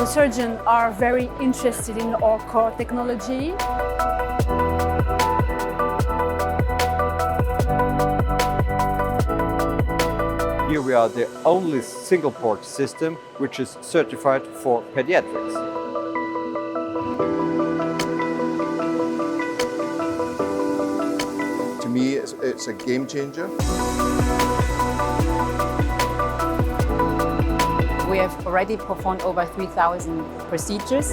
surgeons are very interested in our core technology. Here we are the only single port system which is certified for pediatrics. To me, it's a game changer. We have already performed over 3,000 procedures.